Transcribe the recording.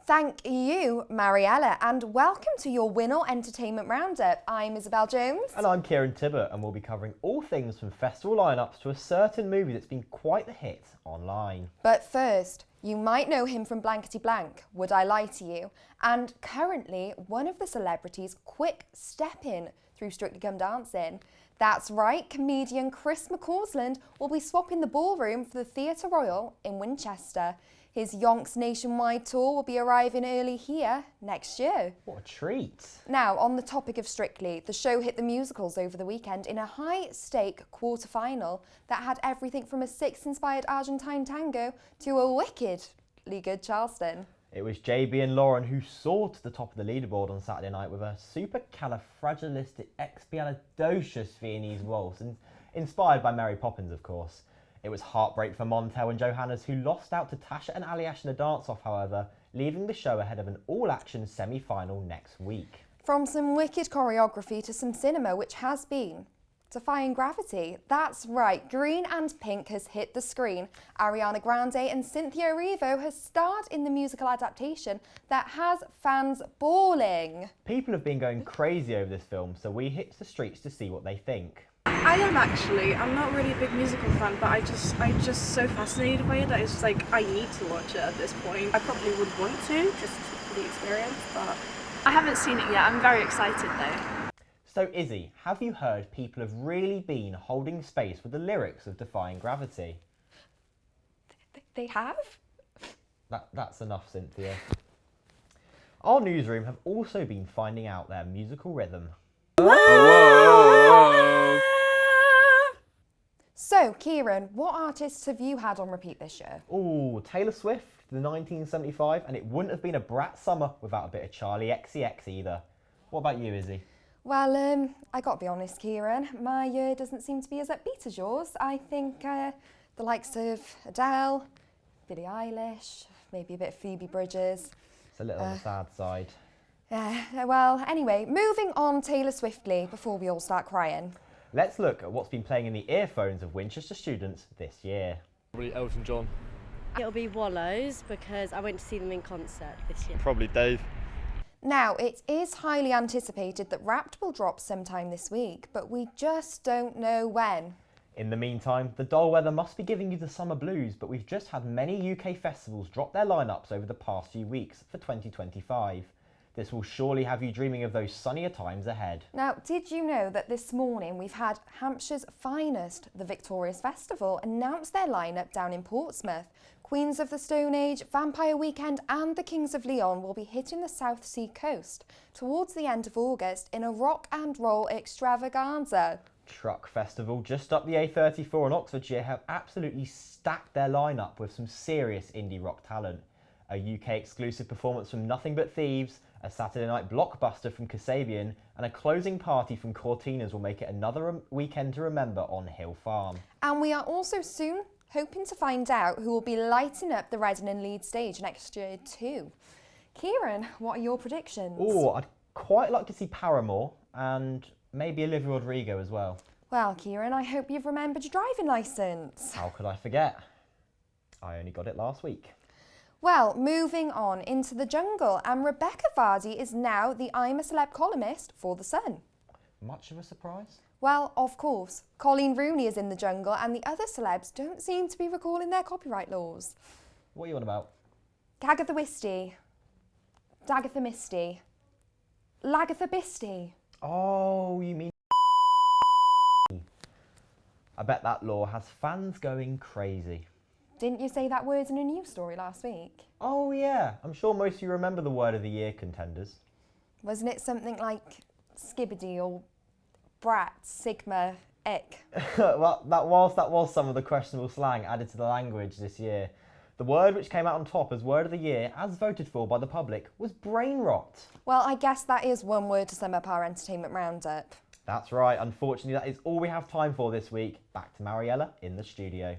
Thank you, Mariella, and welcome to your Winnell Entertainment Roundup. I'm Isobel Jones. And I'm Kieran Tibbert, and we'll be covering all things from festival lineups to a certain movie that's been quite the hit online. But first, you might know him from Blankety Blank, Would I Lie to You? And currently, one of the celebrities quick stepping through Strictly Come Dancing. That's right, comedian Chris McCausland will be swapping the ballroom for the Theatre Royal in Winchester. His Yonks nationwide tour will be arriving early here next year. What a treat. Now, on the topic of Strictly, the show hit the musicals over the weekend in a high-stake quarter-final that had everything from a Six-inspired Argentine tango to a wickedly good Charleston. It was JB and Lauren who soared to the top of the leaderboard on Saturday night with a supercalifragilisticexpialidocious Viennese waltz, and inspired by Mary Poppins, of course. It was heartbreak for Montel and Johannes, who lost out to Tasha and Aliash in a dance-off, however, leaving the show ahead of an all-action semi-final next week. From some wicked choreography to some cinema, which has been defying gravity. That's right, Green and Pink has hit the screen. Ariana Grande and Cynthia Erivo has starred in the musical adaptation that has fans bawling. People have been going crazy over this film, so we hit the streets to see what they think. I am actually. I'm not really a big musical fan, but I'm just so fascinated by it that it's like I need to watch it at this point. I probably would want to, just for the experience, but I haven't seen it yet. I'm very excited though. So Izzy, have you heard people have really been holding space with the lyrics of Defying Gravity? They have? That's enough, Cynthia. Our newsroom have also been finding out their musical rhythm. So, Kieran, what artists have you had on repeat this year? Oh, Taylor Swift, the 1975, and it wouldn't have been a brat summer without a bit of Charlie XCX either. What about you, Izzy? Well, I got to be honest, Kieran, my year doesn't seem to be as upbeat as yours. I think the likes of Adele, Billie Eilish, maybe a bit of Phoebe Bridgers. It's a little on the sad side. Well, anyway, moving on Taylor Swiftly before we all start crying. Let's look at what's been playing in the earphones of Winchester students this year. Probably Elton John. It'll be Wallows because I went to see them in concert this year. Probably Dave. Now, it is highly anticipated that Wrapped will drop sometime this week, but we just don't know when. In the meantime, the dull weather must be giving you the summer blues, but we've just had many UK festivals drop their lineups over the past few weeks for 2025. This will surely have you dreaming of those sunnier times ahead. Now, did you know that this morning we've had Hampshire's finest, the Victorious Festival, announce their lineup down in Portsmouth? Queens of the Stone Age, Vampire Weekend and the Kings of Leon will be hitting the South Sea coast towards the end of August in a rock and roll extravaganza. Truck Festival just up the A34 in Oxfordshire have absolutely stacked their lineup with some serious indie rock talent. A UK exclusive performance from Nothing But Thieves, a Saturday night blockbuster from Kasabian, and a closing party from Cortinas will make it another weekend to remember on Hill Farm. And we are also soon hoping to find out who will be lighting up the Reading and Leeds stage next year too. Kieran, what are your predictions? Oh, I'd quite like to see Paramore and maybe Olivia Rodrigo as well. Well, Kieran, I hope you've remembered your driving licence. How could I forget? I only got it last week. Well, moving on into the jungle, and Rebecca Vardy is now the I'm a Celeb columnist for The Sun. Much of a surprise? Well, of course. Colleen Rooney is in the jungle and the other celebs don't seem to be recalling their copyright laws. What are you on about? Gagatha Wisty, Dagatha Misty, Lagatha Bisty. Oh, you mean I bet that law has fans going crazy. Didn't you say that word in a news story last week? Oh yeah, I'm sure most of you remember the word of the year contenders. Wasn't it something like skibbity or brat, sigma, ick? Well, that was some of the questionable slang added to the language this year. The word which came out on top as word of the year, as voted for by the public, was brain rot. Well, I guess that is one word to sum up our entertainment roundup. That's right, unfortunately that is all we have time for this week. Back to Mariella in the studio.